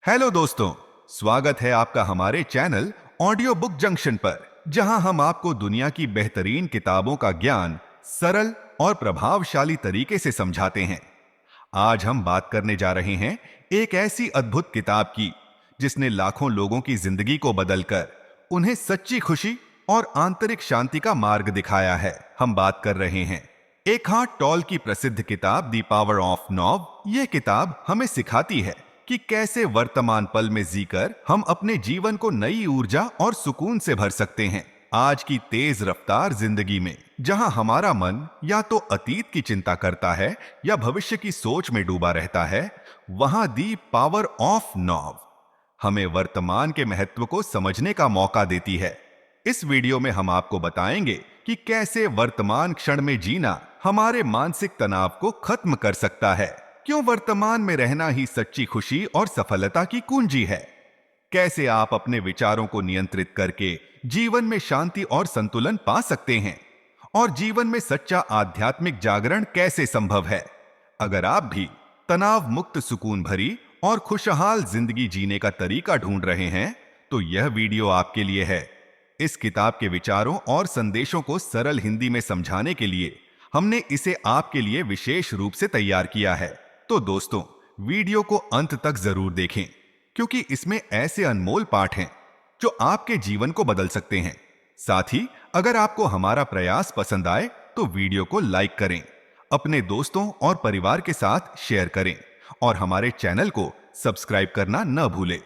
Hello दोस्तों, स्वागत है आपका हमारे चैनल ऑडियो बुक जंक्शन पर, जहां हम आपको दुनिया की बेहतरीन किताबों का ज्ञान सरल और प्रभावशाली तरीके से समझाते हैं। आज हम बात करने जा रहे हैं एक ऐसी अद्भुत किताब की जिसने लाखों लोगों की जिंदगी को बदलकर उन्हें सच्ची खुशी और आंतरिक शांति का मार्ग दिखाया है। हम बात कर रहे हैं एकहार्ट टोल की प्रसिद्ध किताब द पावर ऑफ नाउ। यह किताब हमें सिखाती है कि कैसे वर्तमान पल में जीकर हम अपने जीवन को नई ऊर्जा और सुकून से भर सकते हैं। आज की तेज रफ्तार जिंदगी में जहां हमारा मन या तो अतीत की चिंता करता है या भविष्य की सोच में डूबा रहता है, वहां दी पावर ऑफ नाउ हमें वर्तमान के महत्व को समझने का मौका देती है। इस वीडियो में हम आपको बताएंगे कि कैसे वर्तमान क्षण में जीना हमारे मानसिक तनाव को खत्म कर सकता है, क्यों वर्तमान में रहना ही सच्ची खुशी और सफलता की कुंजी है, कैसे आप अपने विचारों को नियंत्रित करके जीवन में शांति और संतुलन पा सकते हैं, और जीवन में सच्चा आध्यात्मिक जागरण कैसे संभव है। अगर आप भी तनाव मुक्त, सुकून भरी और खुशहाल जिंदगी जीने का तरीका ढूंढ रहे हैं, तो यह वीडियो आपके लिए है। इस किताब के विचारों और संदेशों को सरल हिंदी में समझाने के लिए हमने इसे आपके लिए विशेष रूप से तैयार किया है। तो दोस्तों, वीडियो को अंत तक जरूर देखें, क्योंकि इसमें ऐसे अनमोल पाठ हैं जो आपके जीवन को बदल सकते हैं। साथ ही अगर आपको हमारा प्रयास पसंद आए तो वीडियो को लाइक करें, अपने दोस्तों और परिवार के साथ शेयर करें और हमारे चैनल को सब्सक्राइब करना न भूलें।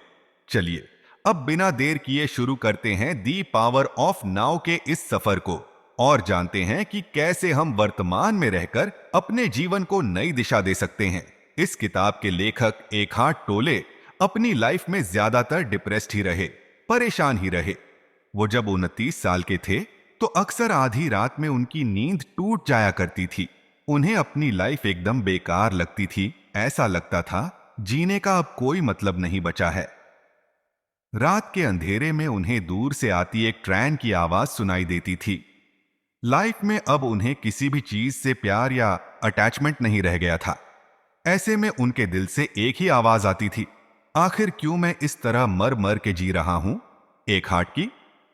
चलिए अब बिना देर किए शुरू करते हैं दी पावर ऑफ नाउ के इस सफर को और जानते हैं कि कैसे हम वर्तमान में रहकर अपने जीवन को नई दिशा दे सकते हैं। इस किताब के लेखक एकहार्ट टोले अपनी लाइफ में ज्यादातर डिप्रेस्ड ही रहे, परेशान ही रहे। वो जब 29 साल के थे तो अक्सर आधी रात में उनकी नींद टूट जाया करती थी। उन्हें अपनी लाइफ एकदम बेकार लगती थी। ऐसा लगता था जीने का अब कोई मतलब नहीं बचा है। रात के अंधेरे में उन्हें दूर से आती एक ट्रेन की आवाज सुनाई देती थी। लाइफ में अब उन्हें किसी भी चीज से प्यार या अटैचमेंट नहीं रह गया था। ऐसे में उनके दिल से एक ही आवाज आती थी, आखिर क्यों मैं इस तरह मर मर के जी रहा हूं। एकहार्ट की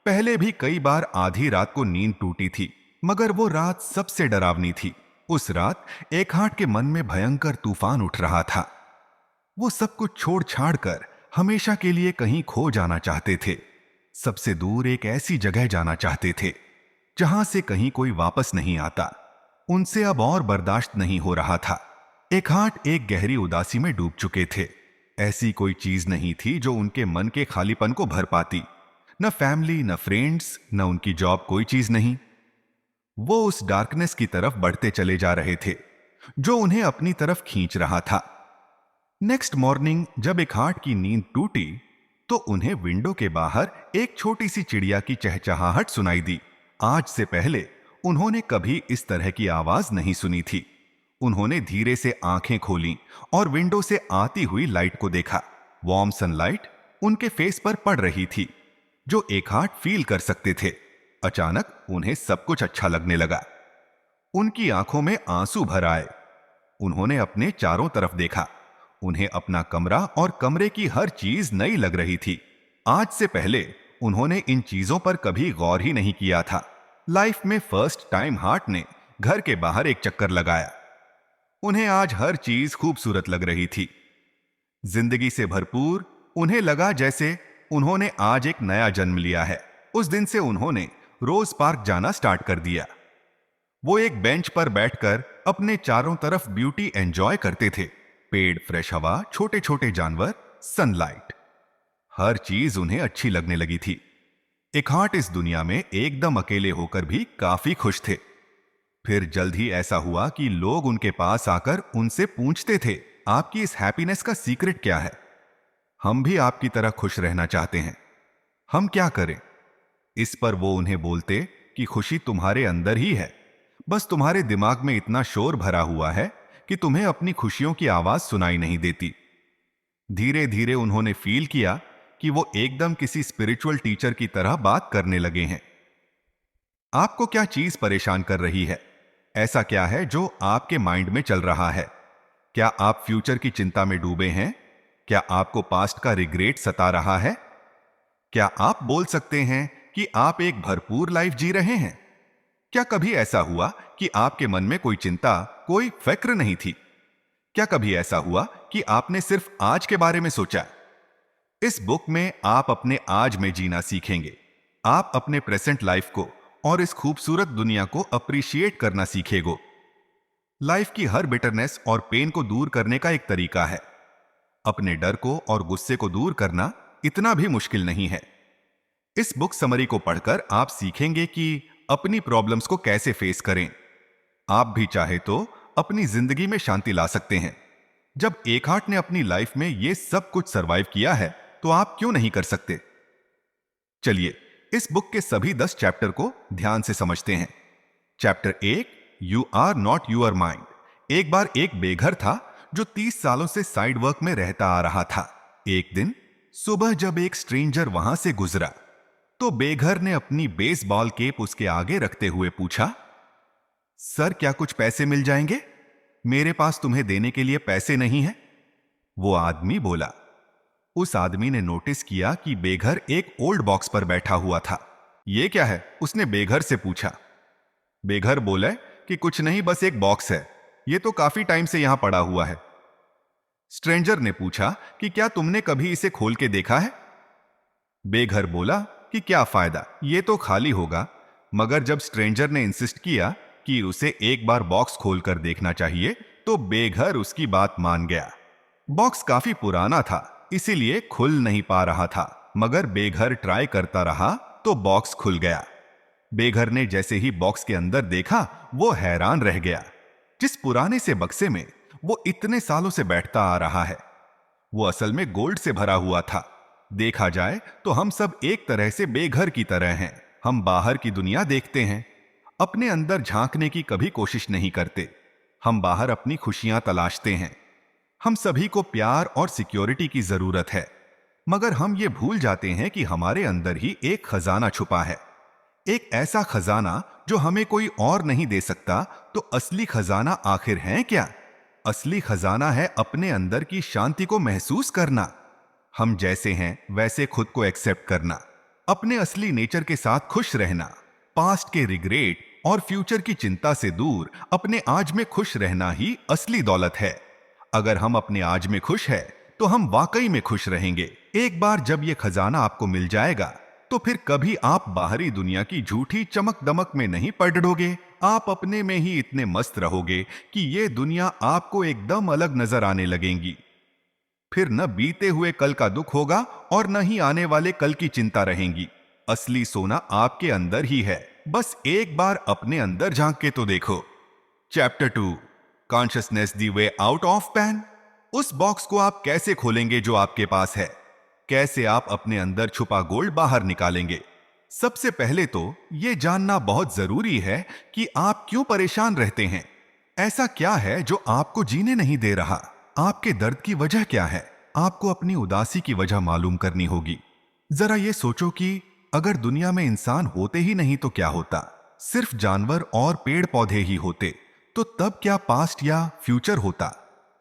पहले भी कई बार आधी रात को नींद टूटी थी, मगर वो रात सबसे डरावनी थी। उस रात एकहार्ट के मन में भयंकर तूफान उठ रहा था। वो सब कुछ छोड़ छाड़ कर हमेशा के लिए कहीं खो जाना चाहते थे। सबसे दूर एक ऐसी जगह जाना चाहते थे जहां से कहीं कोई वापस नहीं आता। उनसे अब और बर्दाश्त नहीं हो रहा था। एकहार्ट एक गहरी उदासी में डूब चुके थे। ऐसी कोई चीज नहीं थी जो उनके मन के खालीपन को भर पाती। न फैमिली, न फ्रेंड्स, न उनकी जॉब, कोई चीज नहीं। वो उस डार्कनेस की तरफ बढ़ते चले जा रहे थे जो उन्हें अपनी तरफ खींच रहा था। नेक्स्ट मॉर्निंग जब एकहार्ट की नींद टूटी तो उन्हें विंडो के बाहर एक छोटी सी चिड़िया की चहचहाहट सुनाई दी। आज से पहले उन्होंने कभी इस तरह की आवाज नहीं सुनी थी। उन्होंने धीरे से आंखें खोलीं और विंडो से आती हुई लाइट को देखा। वार्म सनलाइट उनके फेस पर पड़ रही थी, जो एकहार्ट फील कर सकते थे। अचानक उन्हें सब कुछ अच्छा लगने लगा। उनकी आंखों में आंसू भर आए। उन्होंने अपने चारों तरफ देखा। उन्हें अपना कमरा और कमरे की हर चीज नई लग रही थी। आज से पहले उन्होंने इन चीजों पर कभी गौर ही नहीं किया था। लाइफ में फर्स्ट टाइम हार्ट ने घर के बाहर एक चक्कर लगाया। उन्हें आज हर चीज खूबसूरत लग रही थी, जिंदगी से भरपूर। उन्हें लगा जैसे उन्होंने आज एक नया जन्म लिया है। उस दिन से उन्होंने रोज पार्क जाना स्टार्ट कर दिया। वो एक बेंच पर बैठकर अपने चारों तरफ ब्यूटी एंजॉय करते थे। पेड़, फ्रेश हवा, छोटे छोटे जानवर, सनलाइट, हर चीज उन्हें अच्छी लगने लगी थी। एकहार्ट इस दुनिया में एकदम अकेले होकर भी काफी खुश थे। फिर जल्द ही ऐसा हुआ कि लोग उनके पास आकर उनसे पूछते थे, आपकी इस हैप्पीनेस का सीक्रेट क्या है? हम भी आपकी तरह खुश रहना चाहते हैं, हम क्या करें? इस पर वो उन्हें बोलते कि खुशी तुम्हारे अंदर ही है, बस तुम्हारे दिमाग में इतना शोर भरा हुआ है कि तुम्हें अपनी खुशियों की आवाज सुनाई नहीं देती। धीरे धीरे उन्होंने फील किया कि वो एकदम किसी स्पिरिचुअल टीचर की तरह बात करने लगे हैं। आपको क्या चीज परेशान कर रही है? ऐसा क्या है जो आपके माइंड में चल रहा है? क्या आप फ्यूचर की चिंता में डूबे हैं? क्या आपको पास्ट का रिग्रेट सता रहा है? क्या आप बोल सकते हैं कि आप एक भरपूर लाइफ जी रहे हैं? क्या कभी ऐसा हुआ कि आपके मन में कोई चिंता, कोई फिक्र नहीं थी? क्या कभी ऐसा हुआ कि आपने सिर्फ आज के बारे में सोचा? इस बुक में आप अपने आज में जीना सीखेंगे। आप अपने प्रेजेंट लाइफ को और इस खूबसूरत दुनिया को अप्रिशिएट करना सीखेगो। लाइफ की हर बिटरनेस और पेन को दूर करने का एक तरीका है। अपने डर को और गुस्से को दूर करना इतना भी मुश्किल नहीं है। इस बुक समरी को पढ़कर आप सीखेंगे कि अपनी प्रॉब्लम्स को कैसे फेस करें। आप भी चाहे तो अपनी जिंदगी में शांति ला सकते हैं। जब एकहार्ट ने अपनी लाइफ में ये सब कुछ सरवाइव किया है, तो आप क्यों नहीं कर सकते? चलिए इस बुक के सभी 10 चैप्टर को ध्यान से समझते हैं। Chapter 1, you are not your mind. एक बार एक बेघर था जो 30 सालों से साइड वर्क में रहता आ रहा था। एक दिन सुबह जब एक स्ट्रेंजर वहां से गुजरा, तो बेघर ने अपनी बेसबॉल केप उसके आगे रखते हुए पूछा, सर क्या कुछ पैसे मिल जाएंगे? मेरे पास तुम्हें देने के लिए पैसे नहीं है। वो आदमी बोला। उस आदमी ने नोटिस किया कि बेघर एक ओल्ड बॉक्स पर बैठा हुआ था। ये क्या है? उसने बेघर से पूछा। बेघर बोले कि कुछ नहीं, बस एक बॉक्स है, ये तो काफी टाइम से यहां पड़ा हुआ है। स्ट्रेंजर ने पूछा कि क्या तुमने कभी इसे खोल के देखा है? बेघर बोला कि क्या फायदा, ये तो खाली होगा। मगर जब स्ट्रेंजर ने इंसिस्ट किया कि उसे एक बार बॉक्स खोलकर देखना चाहिए, तो बेघर उसकी बात मान गया। बॉक्स काफी पुराना था, इसीलिए खुल नहीं पा रहा था, मगर बेघर ट्राई करता रहा तो बॉक्स खुल गया। बेघर ने जैसे ही बॉक्स के अंदर देखा, वो हैरान रह गया। जिस पुराने से बक्से में वो इतने सालों से बैठता आ रहा है, वो असल में गोल्ड से भरा हुआ था। देखा जाए तो हम सब एक तरह से बेघर की तरह हैं। हम बाहर की दुनिया देखते हैं, अपने अंदर झांकने की कभी कोशिश नहीं करते। हम बाहर अपनी खुशियां तलाशते हैं। हम सभी को प्यार और सिक्योरिटी की जरूरत है, मगर हम ये भूल जाते हैं कि हमारे अंदर ही एक खजाना छुपा है। एक ऐसा खजाना जो हमें कोई और नहीं दे सकता। तो असली खजाना आखिर है क्या? असली खजाना है अपने अंदर की शांति को महसूस करना, हम जैसे हैं वैसे खुद को एक्सेप्ट करना, अपने असली नेचर के साथ खुश रहना, पास्ट के रिग्रेट और फ्यूचर की चिंता से दूर अपने आज में खुश रहना ही असली दौलत है। अगर हम अपने आज में खुश है तो हम वाकई में खुश रहेंगे। एक बार जब यह खजाना आपको मिल जाएगा, तो फिर कभी आप बाहरी दुनिया की झूठी चमक दमक में नहीं पड़ डरोगे। आप अपने में ही इतने मस्त रहोगे कि ये दुनिया आपको एकदम अलग नजर आने लगेगी। फिर न बीते हुए कल का दुख होगा और न ही आने वाले कल की चिंता रहेगी। असली सोना आपके अंदर ही है, बस एक बार अपने अंदर झांक के तो देखो। Chapter 2, consciousness the way out of pain. उस बॉक्स को आप कैसे खोलेंगे जो आपके पास है? कैसे आप अपने अंदर छुपा गोल्ड बाहर निकालेंगे? सबसे पहले तो यह जानना बहुत जरूरी है कि आप क्यों परेशान रहते हैं। ऐसा क्या है जो आपको जीने नहीं दे रहा? आपके दर्द की वजह क्या है? आपको अपनी उदासी की वजह मालूम करनी होगी। जरा ये सोचो कि अगर दुनिया में इंसान होते ही नहीं तो क्या होता? सिर्फ जानवर और पेड़ पौधे ही होते, तो तब क्या पास्ट या फ्यूचर होता?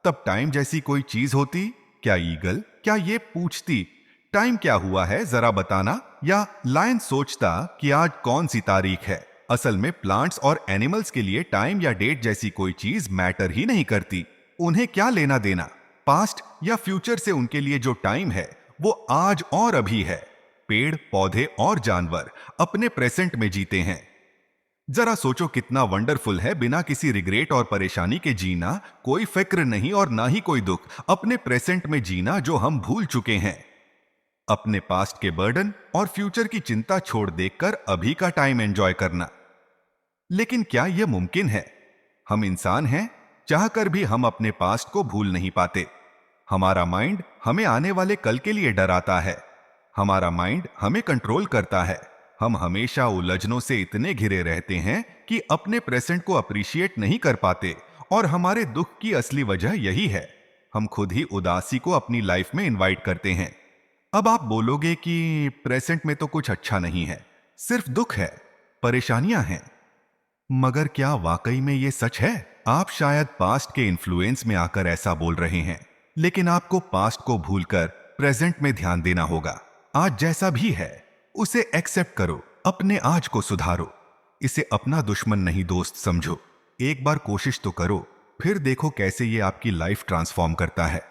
तब टाइम जैसी कोई चीज होती? क्या ईगल क्या ये पूछती, टाइम क्या हुआ है जरा बताना? या लायन सोचता कि आज कौन सी तारीख है? असल में प्लांट्स और एनिमल्स के लिए टाइम या डेट जैसी कोई चीज मैटर ही नहीं करती। उन्हें क्या लेना देना पास्ट या फ्यूचर से? उनके लिए जो टाइम है वो आज और अभी है। पेड़ पौधे और जानवर अपने प्रेजेंट में जीते हैं। जरा सोचो कितना वंडरफुल है बिना किसी रिग्रेट और परेशानी के जीना। कोई फिक्र नहीं और ना ही कोई दुख, अपने प्रेजेंट में जीना जो हम भूल चुके हैं। अपने पास्ट के बर्डन और फ्यूचर की चिंता छोड़ देकर अभी का टाइम एंजॉय करना। लेकिन क्या यह मुमकिन है? हम इंसान हैं, चाहकर भी हम अपने पास्ट को भूल नहीं पाते। हमारा माइंड हमें आने वाले कल के लिए डराता है। हमारा माइंड हमें कंट्रोल करता है। हम हमेशा उलझनों से इतने घिरे रहते हैं कि अपने प्रेजेंट को अप्रिशिएट नहीं कर पाते। और हमारे दुख की असली वजह यही है, हम खुद ही उदासी को अपनी लाइफ में इनवाइट करते हैं। अब आप बोलोगे कि प्रेजेंट में तो कुछ अच्छा नहीं है, सिर्फ दुख है, परेशानियां हैं। मगर क्या वाकई में ये सच है? आप शायद पास्ट के इन्फ्लुएंस में आकर ऐसा बोल रहे हैं, लेकिन आपको पास्ट को भूलकर प्रेजेंट में ध्यान देना होगा। आज जैसा भी है उसे एक्सेप्ट करो, अपने आज को सुधारो। इसे अपना दुश्मन नहीं दोस्त समझो। एक बार कोशिश तो करो, फिर देखो कैसे ये आपकी लाइफ ट्रांसफॉर्म करता है।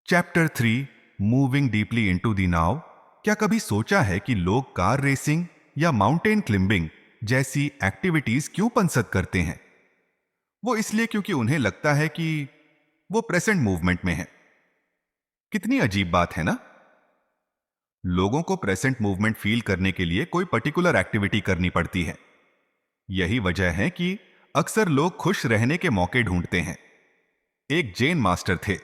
Chapter 3, moving deeply into the now. क्या कभी सोचा है कि लोग कार रेसिंग या माउंटेन क्लिंबिंग जैसी एक्टिविटीज क्यों पसंद करते हैं? वो इसलिए क्योंकि उन्हें लगता है कि वो प्रेजेंट मूवमेंट में है। कितनी अजीब बात है ना। लोगों को प्रेजेंट मूवमेंट फील करने के लिए कोई पर्टिकुलर एक्टिविटी करनी पड़ती है। यही वजह है कि अक्सर लोग खुश रहने के मौके ढूंढते हैं। एक जैन मास्टर थे।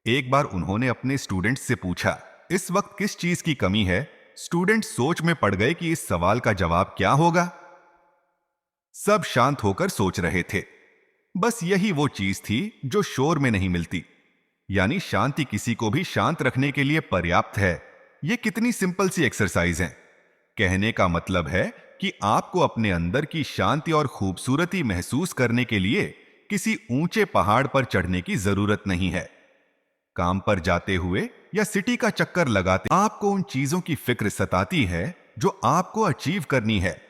एक बार उन्होंने अपने स्टूडेंट्स से पूछा, इस वक्त किस चीज की कमी है? स्टूडेंट सोच में पड़ गए कि इस सवाल का जवाब क्या होगा। सब शांत होकर सोच रहे थे। बस यही वो चीज थी जो शोर में नहीं मिलती। यानी शांति किसी को भी शांत रखने के लिए पर्याप्त है। यह कितनी सिंपल सी एक्सरसाइज है। कहने का मतलब है कि आपको अपने अंदर की शांति और खूबसूरती महसूस करने के लिए किसी ऊंचे पहाड़ पर चढ़ने की जरूरत नहीं है। काम पर जाते हुए या सिटी का चक्कर लगाते आपको उन चीजों की फिक्र सताती है जो आपको अचीव करनी है,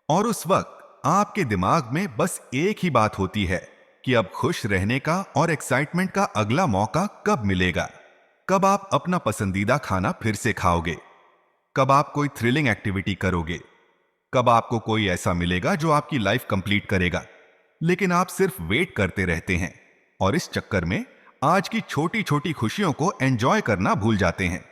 और उस वक्त आपके दिमाग में बस एक ही बात होती है कि अब खुश रहने का और एक्साइटमेंट का अगला मौका कब मिलेगा। कब आप अपना पसंदीदा खाना फिर से खाओगे? कब आप कोई थ्रिलिंग एक्टिविटी करोगे? कब आपको कोई ऐसा मिलेगा जो आपकी लाइफ कंप्लीट करेगा? लेकिन आप सिर्फ वेट करते रहते हैं और इस चक्कर में आज की छोटी छोटी खुशियों को एंजॉय करना भूल जाते हैं।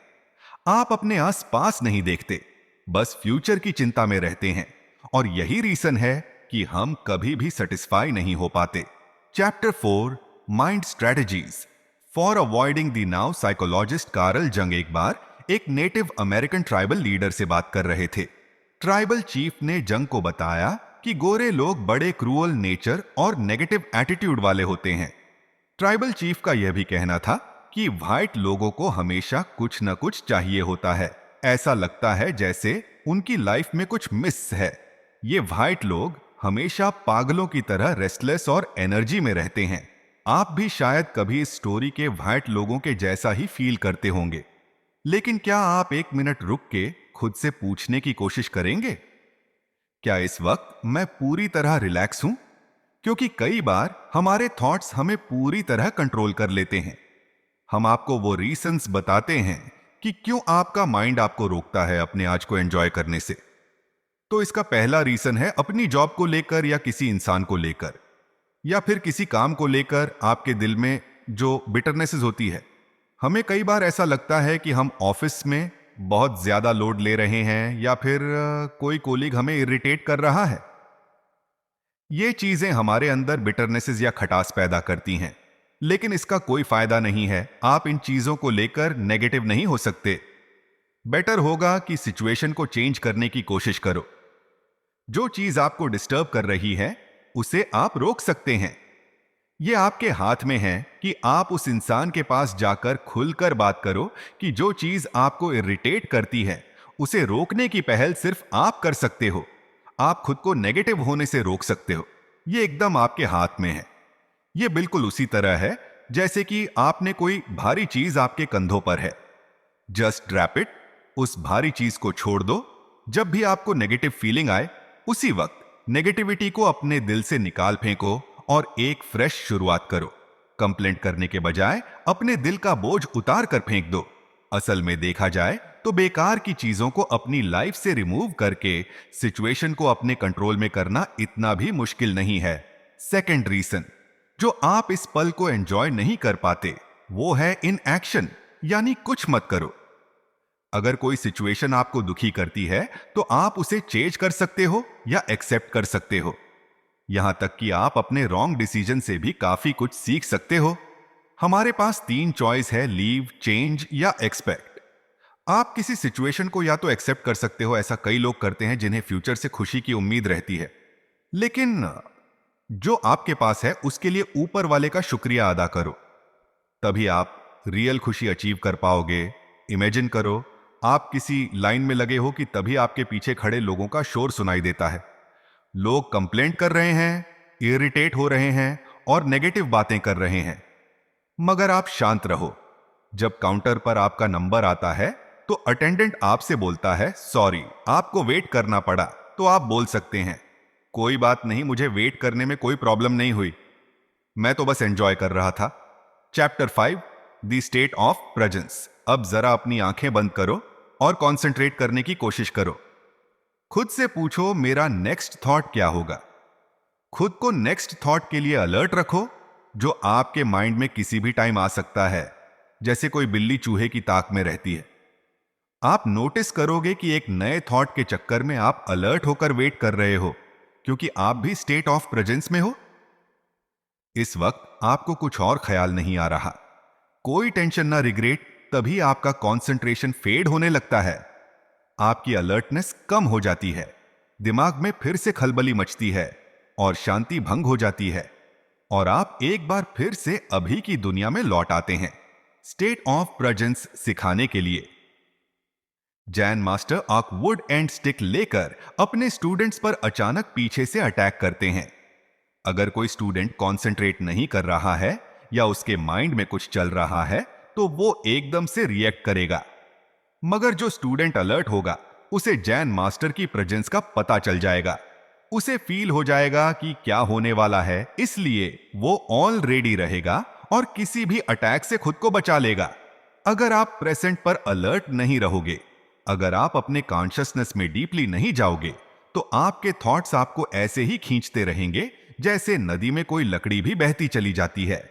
आप अपने आसपास नहीं देखते, बस फ्यूचर की चिंता में रहते हैं, और यही रीजन है कि हम कभी भी सेटिस्फाई नहीं हो पाते। Chapter 4, mind strategies for avoiding the now. Psychologist Karl जंग एक बार एक नेटिव अमेरिकन ट्राइबल लीडर से बात कर रहे थे। ट्राइबल चीफ ने जंग को बताया कि गोरे लोग बड़े क्रूअल नेचर और नेगेटिव एटीट्यूड वाले होते हैं। ट्राइबल चीफ का यह भी कहना था कि व्हाइट लोगों को हमेशा कुछ न कुछ चाहिए होता है। ऐसा लगता है जैसे उनकी लाइफ में कुछ मिस है। ये व्हाइट लोग हमेशा पागलों की तरह रेस्टलेस और एनर्जी में रहते हैं। आप भी शायद कभी इस स्टोरी के व्हाइट लोगों के जैसा ही फील करते होंगे। लेकिन क्या आप एक मिनट रुक के खुद से पूछने की कोशिश करेंगे, क्या इस वक्त मैं पूरी तरह रिलैक्स हूं? क्योंकि कई बार हमारे थॉट्स हमें पूरी तरह कंट्रोल कर लेते हैं। हम आपको वो रीजंस बताते हैं कि क्यों आपका माइंड आपको रोकता है अपने आज को एंजॉय करने से। तो इसका पहला रीजन है अपनी जॉब को लेकर या किसी इंसान को लेकर या फिर किसी काम को लेकर आपके दिल में जो बिटरनेसेस होती है। हमें कई बार ऐसा लगता है कि हम ऑफिस में बहुत ज्यादा लोड ले रहे हैं या फिर कोई कोलीग हमें इरिटेट कर रहा है। ये चीजें हमारे अंदर बिटरनेसेस या खटास पैदा करती हैं, लेकिन इसका कोई फायदा नहीं है। आप इन चीजों को लेकर नेगेटिव नहीं हो सकते। बेटर होगा कि सिचुएशन को चेंज करने की कोशिश करो। जो चीज आपको डिस्टर्ब कर रही है उसे आप रोक सकते हैं। यह आपके हाथ में है कि आप उस इंसान के पास जाकर खुलकर बात करो कि जो चीज आपको इरिटेट करती है उसे रोकने की पहल सिर्फ आप कर सकते हो। आप खुद को नेगेटिव होने से रोक सकते हो। यह एकदम आपके हाथ में है। यह बिल्कुल उसी तरह है जैसे कि आपने कोई भारी चीज आपके कंधों पर है। Just drop it. उस भारी चीज को छोड़ दो। जब भी आपको नेगेटिव फीलिंग आए उसी वक्त नेगेटिविटी को अपने दिल से निकाल फेंको और एक फ्रेश शुरुआत करो। कंप्लेंट करने के बजाय अपने दिल का बोझ उतार कर फेंक दो। असल में देखा जाए तो बेकार की चीजों को अपनी लाइफ से रिमूव करके सिचुएशन को अपने कंट्रोल में करना इतना भी मुश्किल नहीं है। सेकंड रीजन जो आप इस पल को एंजॉय नहीं कर पाते वो है इन एक्शन, यानी कुछ मत करो। अगर कोई सिचुएशन आपको दुखी करती है तो आप उसे चेंज कर सकते हो या एक्सेप्ट कर सकते हो। यहां तक कि आप अपने रॉन्ग डिसीजन से भी काफी कुछ सीख सकते हो। हमारे पास 3 चॉइस है, लीव, चेंज या एक्सपेक्ट। आप किसी सिचुएशन को या तो एक्सेप्ट कर सकते हो, ऐसा कई लोग करते हैं जिन्हें फ्यूचर से खुशी की उम्मीद रहती है, लेकिन जो आपके पास है उसके लिए ऊपर वाले का शुक्रिया अदा करो, तभी आप रियल खुशी अचीव कर पाओगे। इमेजिन करो आप किसी लाइन में लगे हो कि तभी आपके पीछे खड़े लोगों का शोर सुनाई देता है। लोग कंप्लेंट कर रहे हैं, इरिटेट हो रहे हैं और नेगेटिव बातें कर रहे हैं। मगर आप शांत रहो। जब काउंटर पर आपका नंबर आता है तो अटेंडेंट आपसे बोलता है सॉरी आपको वेट करना पड़ा, तो आप बोल सकते हैं कोई बात नहीं, मुझे वेट करने में कोई प्रॉब्लम नहीं हुई, मैं तो बस एंजॉय कर रहा था। Chapter 5 the state of presence. अब जरा अपनी आंखें बंद करो और कंसंट्रेट करने की कोशिश करो। खुद से पूछो मेरा नेक्स्ट थॉट क्या होगा। खुद को नेक्स्ट थॉट के लिए अलर्ट रखो, जो आपके माइंड में किसी भी टाइम आ सकता है, जैसे कोई बिल्ली चूहे की ताक में रहती है। आप नोटिस करोगे कि एक नए थॉट के चक्कर में आप अलर्ट होकर वेट कर रहे हो, क्योंकि आप भी स्टेट ऑफ प्रेजेंस में हो। इस वक्त आपको कुछ और ख्याल नहीं आ रहा, कोई टेंशन ना रिग्रेट, तभी आपका कंसंट्रेशन फेड होने लगता है। आपकी अलर्टनेस कम हो जाती है, दिमाग में फिर से खलबली मचती है और शांति भंग हो जाती है, और आप एक बार फिर से अभी की दुनिया में लौट आते हैं। स्टेट ऑफ प्रेजेंस सिखाने के लिए जैन मास्टर आक वुड एंड स्टिक लेकर अपने स्टूडेंट्स पर अचानक पीछे से अटैक करते हैं। अगर कोई स्टूडेंट कंसंट्रेट नहीं कर रहा है या उसके माइंड में कुछ चल रहा है तो वो एकदम से रिएक्ट करेगा। मगर जो स्टूडेंट अलर्ट होगा उसे जैन मास्टर की प्रेजेंस का पता चल जाएगा। उसे फील हो जाएगा कि क्या होने वाला है, इसलिए वो ऑलरेडी रहेगा और किसी भी अटैक से खुद को बचा लेगा। अगर आप प्रेजेंट पर अलर्ट नहीं रहोगे, अगर आप अपने कॉन्शियसनेस में डीपली नहीं जाओगे, तो आपके थॉट्स आपको ऐसे ही खींचते रहेंगे जैसे नदी में कोई लकड़ी भी बहती चली जाती है।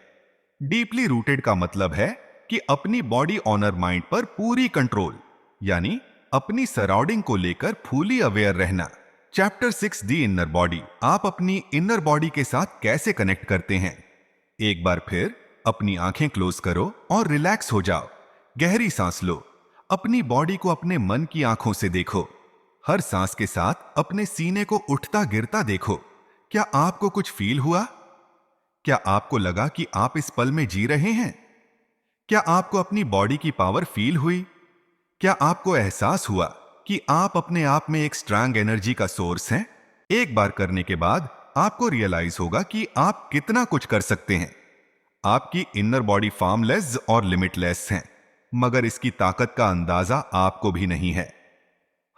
डीपली रूटेड का मतलब है कि अपनी बॉडी ऑनर माइंड पर पूरी कंट्रोल, यानी अपनी सराउंडिंग को लेकर फुली अवेयर रहना। Chapter 6 the inner body. आप अपनी इनर बॉडी के साथ कैसे कनेक्ट करते हैं। एक बार फिर अपनी आंखें क्लोज करो और रिलैक्स हो जाओ। गहरी सांस लो। अपनी बॉडी को अपने मन की आंखों से देखो। हर सांस के साथ अपने सीने को उठता गिरता देखो। क्या आपको कुछ फील हुआ? क्या आपको लगा कि आप इस पल में जी रहे हैं? क्या आपको अपनी बॉडी की पावर फील हुई? क्या आपको एहसास हुआ कि आप अपने आप में एक स्ट्रांग एनर्जी का सोर्स हैं? एक बार करने के बाद आपको रियलाइज होगा कि आप कितना कुछ कर सकते हैं। आपकी इनर बॉडी फॉर्मलेस और लिमिटलेस है, मगर इसकी ताकत का अंदाजा आपको भी नहीं है।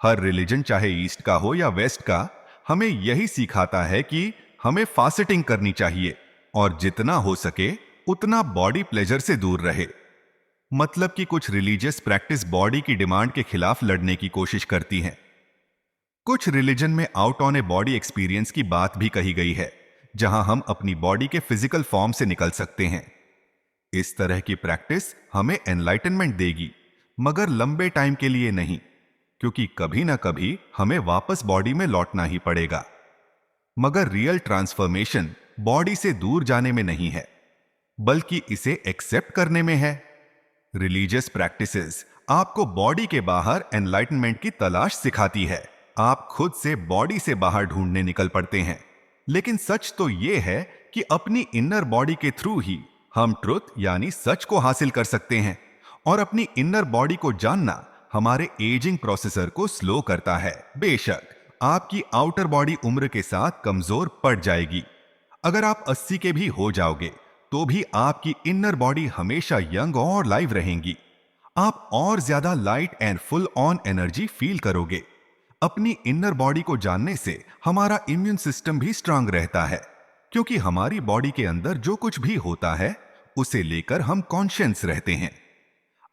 हर रिलीजन, चाहे ईस्ट का हो या वेस्ट का, हमें यही सिखाता है कि हमें फास्टिंग करनी चाहिए और जितना हो सके उतना बॉडी प्लेजर से दूर रहे। मतलब कि कुछ रिलीजियस प्रैक्टिस बॉडी की डिमांड के खिलाफ लड़ने की कोशिश करती हैं। कुछ रिलीजन में out on a body experience की बात भी कही गई है, जहां हम अपनी बॉडी के फिजिकल फॉर्म से निकल सकते हैं। इस तरह की प्रैक्टिस हमें एनलाइटनमेंट देगी, मगर लंबे टाइम के लिए नहीं, क्योंकि कभी ना कभी हमें वापस बॉडी में लौटना ही पड़ेगा। मगर रियल ट्रांसफॉर्मेशन बॉडी से दूर जाने में नहीं है, बल्कि इसे एक्सेप्ट करने में है। रिलीजियस प्रैक्टिसेस आपको बॉडी के बाहर एनलाइटनमेंट की तलाश सिखाती है। आप खुद से बॉडी से बाहर ढूंढने निकल पड़ते हैं, लेकिन सच तो यह है कि अपनी इनर बॉडी के थ्रू ही हम ट्रुथ यानी सच को हासिल कर सकते हैं। और अपनी इनर बॉडी को जानना हमारे एजिंग प्रोसेसर को स्लो करता है। बेशक आपकी आउटर बॉडी उम्र के साथ कमजोर पड़ जाएगी। अगर आप 80 के भी हो जाओगे तो भी आपकी इनर बॉडी हमेशा यंग और लाइव रहेंगी। आप और ज्यादा light and full on energy feel करोगे। अपनी इनर बॉडी को जानने से हमारा इम्यून सिस्टम भी स्ट्रांग रहता है, क्योंकि हमारी बॉडी के अंदर जो कुछ भी होता है उसे लेकर हम कॉन्शियस रहते हैं।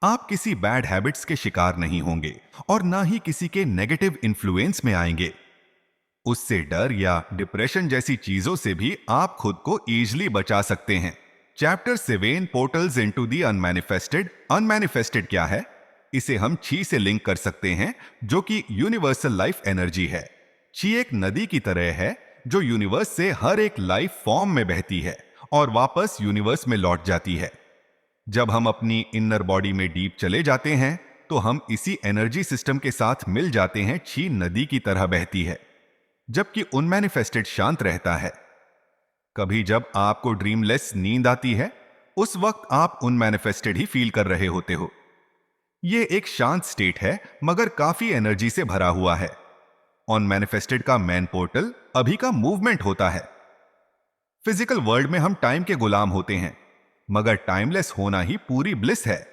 आप किसी बैड हैबिट्स के शिकार नहीं होंगे और ना ही किसी के नेगेटिव इन्फ्लुएंस में आएंगे। उससे डर या डिप्रेशन जैसी चीजों से भी आप खुद को इजीली बचा सकते हैं। Chapter 7 portals into the unmanifested. Unmanifested क्या है? इसे हम छी से लिंक कर सकते हैं, जो कि यूनिवर्सल लाइफ एनर्जी है। छी एक नदी की तरह है जो यूनिवर्स से हर एक लाइफ फॉर्म में बहती है और वापस यूनिवर्स में लौट जाती है। जब हम अपनी इनर बॉडी में डीप चले जाते हैं तो हम इसी एनर्जी सिस्टम के साथ मिल जाते हैं। छी नदी की तरह बहती है, जबकि अनमैनिफेस्टेड शांत रहता है। कभी जब आपको ड्रीमलेस नींद आती है, उस वक्त आप अनमैनिफेस्टेड ही फील कर रहे होते हो। यह एक शांत स्टेट है, मगर काफी एनर्जी से भरा हुआ है। अनमैनिफेस्टेड का मेन पोर्टल अभी का मूवमेंट होता है। फिजिकल वर्ल्ड में हम टाइम के गुलाम होते हैं। मगर टाइमलेस होना ही पूरी ब्लिस है।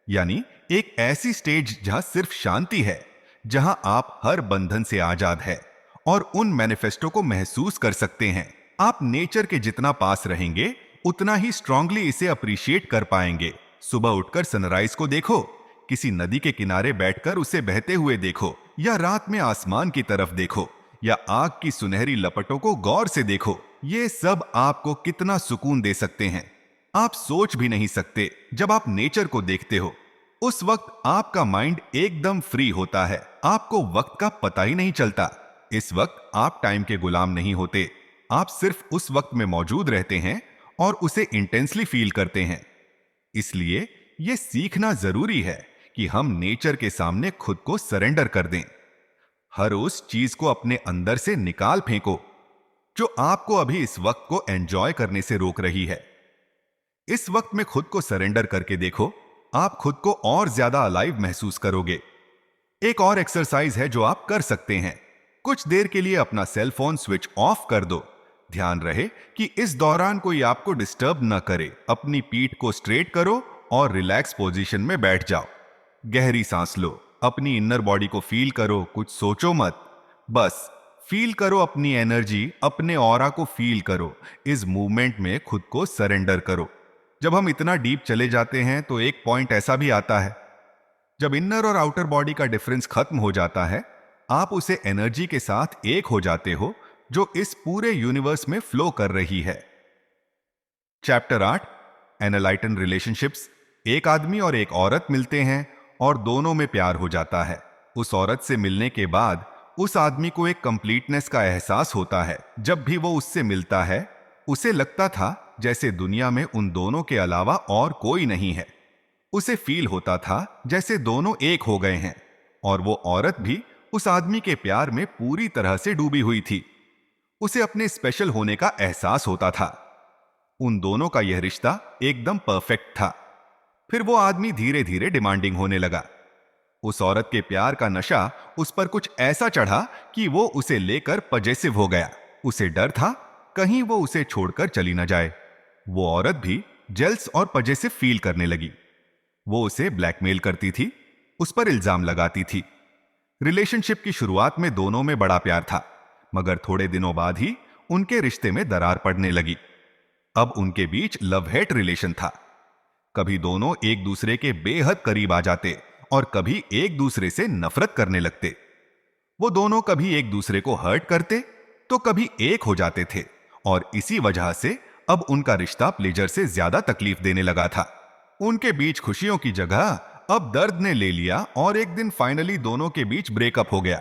यानी एक ऐसी स्टेज जहां सिर्फ शांति है, जहां आप हर बंधन से आजाद है और उन मैनिफेस्टो को महसूस कर सकते हैं। आप नेचर के जितना पास रहेंगे, उतना ही स्ट्रांगली इसे अप्रिशिएट कर पाएंगे। सुबह उठकर सनराइज को देखो, किसी नदी के किनारे बैठकर उसे बहते हुए देखो, या रात में आसमान की तरफ देखो, या आग की सुनहरी लपटों को गौर से देखो। ये सब आपको कितना सुकून दे सकते हैं, आप सोच भी नहीं सकते। जब आप नेचर को देखते हो, उस वक्त आपका माइंड एकदम फ्री होता है। आपको वक्त का पता ही नहीं चलता। इस वक्त आप टाइम के गुलाम नहीं होते, आप सिर्फ उस वक्त में मौजूद रहते हैं और उसे इंटेंसली फील करते हैं। इसलिए यह सीखना जरूरी है कि हम नेचर के सामने खुद को सरेंडर कर दें। हर उस चीज को अपने अंदर से निकाल फेंको जो आपको अभी इस वक्त को एंजॉय करने से रोक रही है। इस वक्त में खुद को सरेंडर करके देखो, आप खुद को और ज्यादा अलाइव महसूस करोगे। एक और एक्सरसाइज है जो आप कर सकते हैं। कुछ देर के लिए अपना सेल फोन स्विच ऑफ कर दो। ध्यान रहे कि इस दौरान कोई आपको डिस्टर्ब न करे। अपनी पीठ को स्ट्रेट करो और रिलैक्स पोजीशन में बैठ जाओ। गहरी सांस लो, अपनी इनर बॉडी को फील करो, कुछ सोचो मत, बस फील करो अपनी एनर्जी, अपने ऑरा को फील करो। इस मूवमेंट में खुद को सरेंडर करो। जब हम इतना डीप चले जाते हैं तो एक पॉइंट ऐसा भी आता है जब इनर और आउटर बॉडी का डिफरेंस खत्म हो जाता है। आप उसे एनर्जी के साथ एक हो जाते हो जो इस पूरे यूनिवर्स में फ्लो कर रही है। Chapter 8, enlighten relationships. एक आदमी और एक औरत मिलते हैं और दोनों में प्यार हो जाता है। उस औरत से मिलने के बाद उस आदमी को एक कंप्लीटनेस का एहसास होता है। जब भी वो उससे मिलता है, उसे लगता था जैसे दुनिया में उन दोनों के अलावा और कोई नहीं है। उसे फील होता था जैसे दोनों एक हो गए हैं, और वो औरत भी उस आदमी के प्यार में पूरी तरह से डूबी हुई थी। उसे अपने स्पेशल होने का एहसास होता था। उन दोनों का यह रिश्ता एकदम परफेक्ट था। फिर वो आदमी धीरे धीरे डिमांडिंग होने लगा। उस औरत के प्यार का नशा उस पर कुछ ऐसा चढ़ा कि वो उसे लेकर पजेसिव हो गया। उसे डर था कहीं वो उसे छोड़कर चली न जाए। वो औरत भी जेल्स और पजेसिव फील करने लगी। वो उसे ब्लैकमेल करती थी, उस पर इल्जाम लगाती थी। रिलेशनशिप की शुरुआत में दोनों में बड़ा प्यार था, मगर थोड़े दिनों बाद ही उनके रिश्ते में दरार पड़ने लगी। अब उनके बीच लव हेट रिलेशन था। कभी दोनों एक दूसरे के बेहद करीब आ जाते और कभी एक दूसरे से नफरत करने लगते। वो दोनों कभी एक दूसरे को हर्ट करते तो कभी एक हो जाते थे, और इसी वजह से अब उनका रिश्ता प्लेजर से ज्यादा तकलीफ देने लगा था। उनके बीच खुशियों की जगह अब दर्द ने ले लिया और एक दिन फाइनली दोनों के बीच ब्रेकअप हो गया।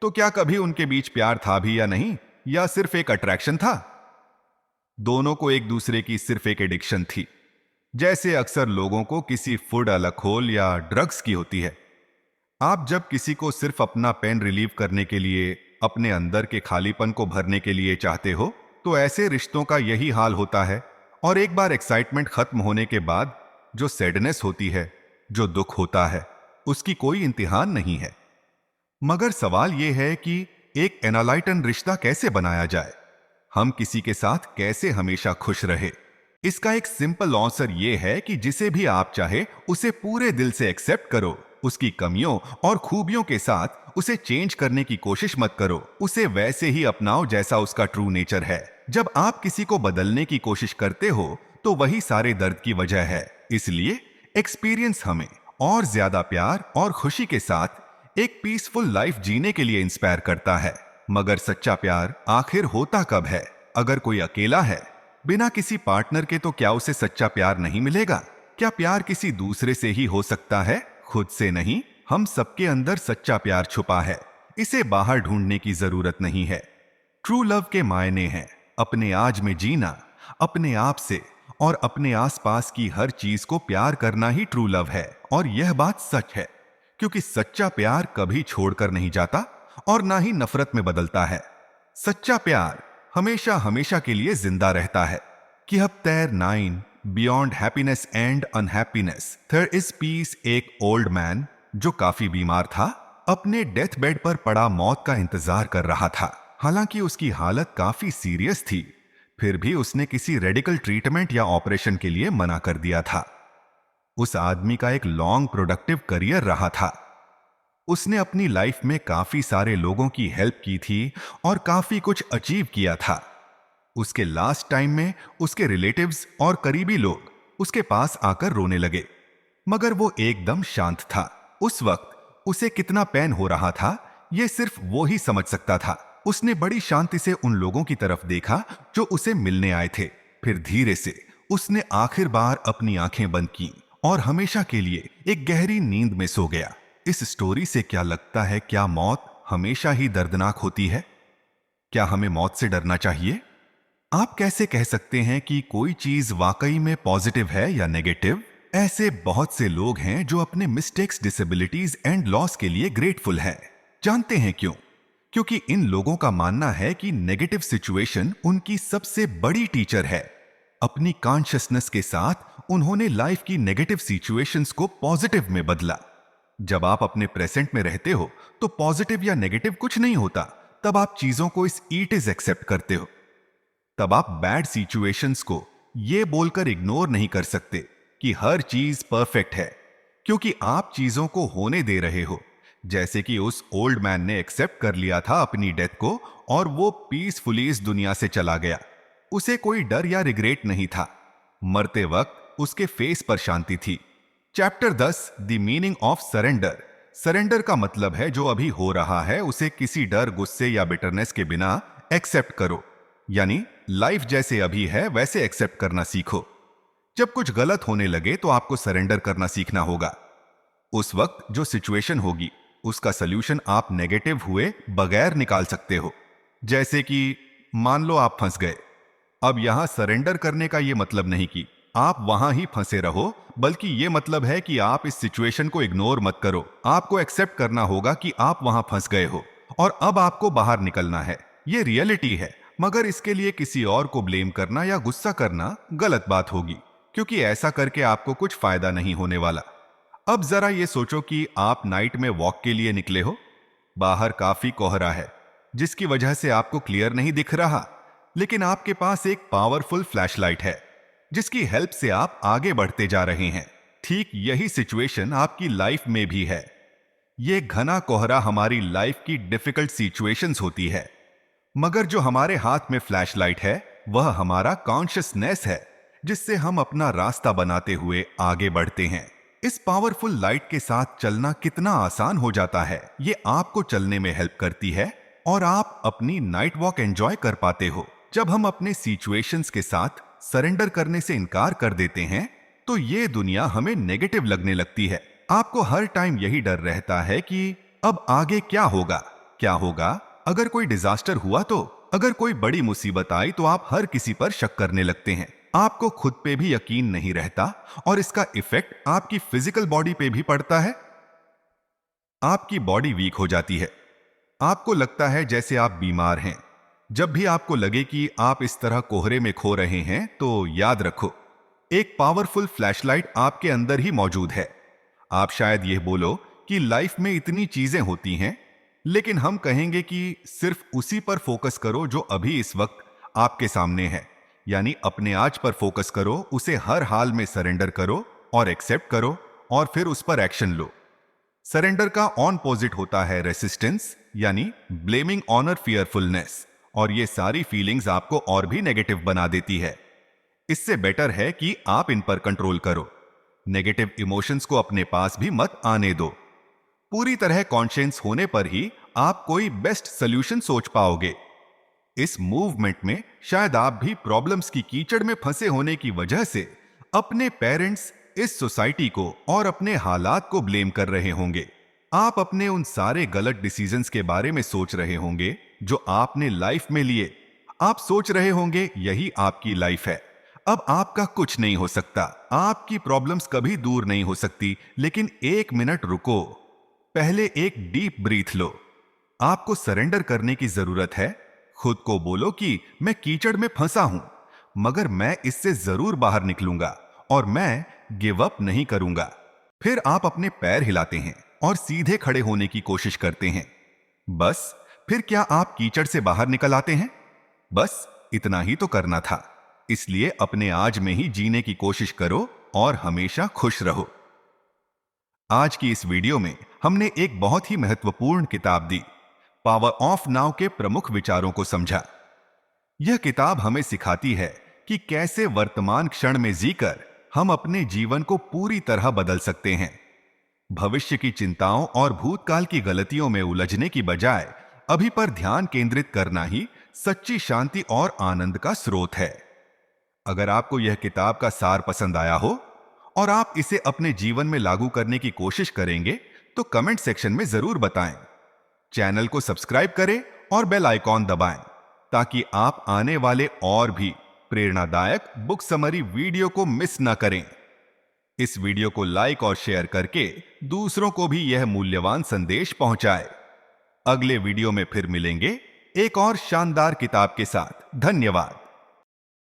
तो क्या कभी उनके बीच प्यार था भी या नहीं, या सिर्फ एक अट्रैक्शन था? दोनों को एक दूसरे की सिर्फ एक एडिक्शन थी, जैसे अक्सर लोगों को किसी फूड अल्कोहल या ड्रग्स की होती है। आप जब किसी को सिर्फ अपना पेन रिलीव करने के लिए, अपने अंदर के खालीपन को भरने के लिए चाहते हो, तो ऐसे रिश्तों का यही हाल होता है। और एक बार एक्साइटमेंट खत्म होने के बाद जो सैडनेस होती है, जो दुख होता है, उसकी कोई इम्तिहान नहीं है। मगर सवाल यह है कि एक एनालाइटन रिश्ता कैसे बनाया जाए? हम किसी के साथ कैसे हमेशा खुश रहे? इसका एक सिंपल आंसर यह है कि जिसे भी आप चाहे उसे पूरे दिल से एक्सेप्ट करो। उसकी कमियों और खूबियों के साथ उसे चेंज करने की कोशिश मत करो। उसे वैसे ही अपनाओ जैसा उसका ट्रू नेचर है। जब आप किसी को बदलने की कोशिश करते हो तो वही सारे दर्द की वजह है। इसलिए एक्सपीरियंस हमें और ज्यादा प्यार और खुशी के साथ एक पीसफुल लाइफ जीने के लिए इंस्पायर करता है। मगर सच्चा प्यार आखिर होता कब है? अगर कोई अकेला है बिना किसी पार्टनर के, तो क्या उसे सच्चा प्यार नहीं मिलेगा? क्या प्यार किसी दूसरे से ही हो सकता है, खुद से नहीं? हम सबके अंदर सच्चा प्यार छुपा है, इसे बाहर ढूंढने की जरूरत नहीं है। ट्रू लव के मायने हैं अपने आज में जीना, अपने आप से और अपने आसपास की हर चीज को प्यार करना ही ट्रू लव है। और यह बात सच है, क्योंकि सच्चा प्यार कभी छोड़कर नहीं जाता और ना ही नफरत में बदलता है। सच्चा प्यार हमेशा हमेशा के लिए जिंदा रहता है। कि अब तैर 9 beyond happiness and unhappiness there is peace. एक ओल्ड मैन जो काफी बीमार था, अपने डेथ बेड पर पड़ा मौत का इंतजार कर रहा था। हालांकि उसकी हालत काफी सीरियस थी। फिर भी उसने किसी रेडिकल ट्रीटमेंट या ऑपरेशन के लिए मना कर दिया था। उस आदमी का एक लॉन्ग प्रोडक्टिव करियर रहा था। उसने अपनी लाइफ में काफी सारे लोगों की हेल्प की थी और काफी कुछ अचीव किया था। उसके लास्ट टाइम में उसके रिलेटिव्स और करीबी लोग उसके पास आकर रोने लगे, मगर वो एकदम शांत था। उस वक्त उसे कितना पेन हो रहा था, ये सिर्फ वो ही समझ सकता था। उसने बड़ी शांति से उन लोगों की तरफ देखा जो उसे मिलने आए थे। फिर धीरे से उसने आखिर बार अपनी आंखें बंद की और हमेशा के लिए एक गहरी नींद में सो गया। इस स्टोरी से क्या लगता है, क्या मौत हमेशा ही दर्दनाक होती है? क्या हमें मौत से डरना चाहिए? आप कैसे कह सकते हैं कि कोई चीज वाकई में पॉजिटिव है या नेगेटिव? ऐसे बहुत से लोग हैं जो अपने मिस्टेक्स, डिसेबिलिटीज एंड लॉस के लिए ग्रेटफुल हैं। जानते हैं क्यों? क्योंकि इन लोगों का मानना है कि नेगेटिव सिचुएशन उनकी सबसे बड़ी टीचर है। अपनी कॉन्शियसनेस के साथ उन्होंने लाइफ की नेगेटिव सिचुएशंस को पॉजिटिव में बदला। जब आप अपने प्रेजेंट में रहते हो तो पॉजिटिव या नेगेटिव कुछ नहीं होता। तब आप चीजों को इस इट इज एक्सेप्ट करते हो। तब आप बैड सिचुएशंस को ये बोलकर इग्नोर नहीं कर सकते कि हर चीज परफेक्ट है, क्योंकि आप चीजों को होने दे रहे हो। जैसे कि उस ओल्ड मैन ने एक्सेप्ट कर लिया था अपनी डेथ को और वो पीसफुली इस दुनिया से चला गया। उसे कोई डर या रिग्रेट नहीं था। मरते वक्त उसके फेस पर शांति थी। Chapter 10 the meaning of surrender. Surrender का मतलब है जो अभी हो रहा है उसे किसी डर, गुस्से या बिटरनेस के बिना एक्सेप्ट करो। यानी लाइफ जैसे अभी है वैसे एक्सेप्ट करना सीखो। जब कुछ गलत होने लगे तो आपको सरेंडर करना सीखना होगा। उस वक्त जो सिचुएशन होगी उसका सल्यूशन आप नेगेटिव हुए बगैर निकाल सकते हो। जैसे कि मान लो आप फंस गए। अब यहां सरेंडर करने का यह मतलब नहीं कि आप वहां ही फंसे रहो, बल्कि यह मतलब है कि आप इस सिचुएशन को इग्नोर मत करो। आपको एक्सेप्ट करना होगा कि आप वहां फंस गए हो और अब आपको बाहर निकलना है। यह रियलिटी है, मगर इसके लिए किसी और को ब्लेम करना या गुस्सा करना गलत बात होगी, क्योंकि ऐसा करके आपको कुछ फायदा नहीं होने वाला। अब जरा ये सोचो कि आप नाइट में वॉक के लिए निकले हो। बाहर काफी कोहरा है जिसकी वजह से आपको क्लियर नहीं दिख रहा, लेकिन आपके पास एक पावरफुल फ्लैशलाइट है जिसकी हेल्प से आप आगे बढ़ते जा रहे हैं। ठीक यही सिचुएशन आपकी लाइफ में भी है। यह घना कोहरा हमारी लाइफ की डिफिकल्ट सिचुएशंस होती है, मगर जो हमारे हाथ में फ्लैशलाइट है वह हमारा कॉन्शियसनेस है, जिससे हम अपना रास्ता बनाते हुए आगे बढ़ते हैं। इस पावरफुल लाइट के साथ चलना कितना आसान हो जाता है। ये आपको चलने में हेल्प करती है और आप अपनी नाइट वॉक एंजॉय कर पाते हो। जब हम अपने सिचुएशंस के साथ सरेंडर करने से इनकार कर देते हैं तो ये दुनिया हमें नेगेटिव लगने लगती है। आपको हर टाइम यही डर रहता है कि अब आगे क्या होगा, क्या होगा अगर कोई डिजास्टर हुआ तो, अगर कोई बड़ी मुसीबत आई तो आप हर किसी पर शक करने लगते हैं। आपको खुद पे भी यकीन नहीं रहता और इसका इफेक्ट आपकी फिजिकल बॉडी पे भी पड़ता है। आपकी बॉडी वीक हो जाती है। आपको लगता है जैसे आप बीमार हैं। जब भी आपको लगे कि आप इस तरह कोहरे में खो रहे हैं तो याद रखो, एक पावरफुल फ्लैशलाइट आपके अंदर ही मौजूद है। आप शायद यह बोलो कि लाइफ में इतनी चीजें होती हैं, लेकिन हम कहेंगे कि सिर्फ उसी पर फोकस करो जो अभी इस वक्त आपके सामने है। यानी अपने आज पर फोकस करो, उसे हर हाल में सरेंडर करो और एक्सेप्ट करो और फिर उस पर एक्शन लो। सरेंडर का ऑपोजिट होता है रेसिस्टेंस, यानी ब्लेमिंग, ऑनर, फियरफुलनेस, और ये सारी फीलिंग्स आपको और भी नेगेटिव बना देती है। इससे बेटर है कि आप इन पर कंट्रोल करो। नेगेटिव इमोशंस को अपने पास भी मत आने दो। पूरी तरह कॉन्शियस होने पर ही आप कोई बेस्ट सोल्यूशन सोच पाओगे। इस मूवमेंट में शायद आप भी प्रॉब्लम्स की कीचड़ में फंसे होने की वजह से अपने पेरेंट्स, इस सोसाइटी को और अपने हालात को ब्लेम कर रहे होंगे। आप अपने उन सारे गलत डिसीजंस के बारे में सोच रहे होंगे जो आपने लाइफ में लिए। आप सोच रहे होंगे यही आपकी लाइफ है, अब आपका कुछ नहीं हो सकता, आपकी प्रॉब्लम्स कभी दूर नहीं हो सकती। लेकिन एक मिनट रुको, पहले एक डीप ब्रीथ लो। आपको सरेंडर करने की जरूरत है। खुद को बोलो कि मैं कीचड़ में फंसा हूं, मगर मैं इससे जरूर बाहर निकलूंगा और मैं गिव अप नहीं करूंगा। फिर आप अपने पैर हिलाते हैं और सीधे खड़े होने की कोशिश करते हैं। बस फिर क्या आप कीचड़ से बाहर निकल आते हैं? बस इतना ही तो करना था। इसलिए अपने आज में ही जीने की कोशिश करो और हमेशा खुश रहो। आज की इस वीडियो में हमने एक बहुत ही महत्वपूर्ण किताब दी, पावर ऑफ नाउ के प्रमुख विचारों को समझा। यह किताब हमें सिखाती है कि कैसे वर्तमान क्षण में जीकर हम अपने जीवन को पूरी तरह बदल सकते हैं। भविष्य की चिंताओं और भूतकाल की गलतियों में उलझने की बजाय अभी पर ध्यान केंद्रित करना ही सच्ची शांति और आनंद का स्रोत है। अगर आपको यह किताब का सार पसंद आया हो और आप इसे अपने जीवन में लागू करने की कोशिश करेंगे तो कमेंट सेक्शन में जरूर बताएं। चैनल को सब्सक्राइब करें और बेल आइकॉन दबाएं ताकि आप आने वाले और भी प्रेरणादायक बुक समरी वीडियो को मिस ना करें। इस वीडियो को लाइक और शेयर करके दूसरों को भी यह मूल्यवान संदेश पहुंचाएं। अगले वीडियो में फिर मिलेंगे एक और शानदार किताब के साथ। धन्यवाद।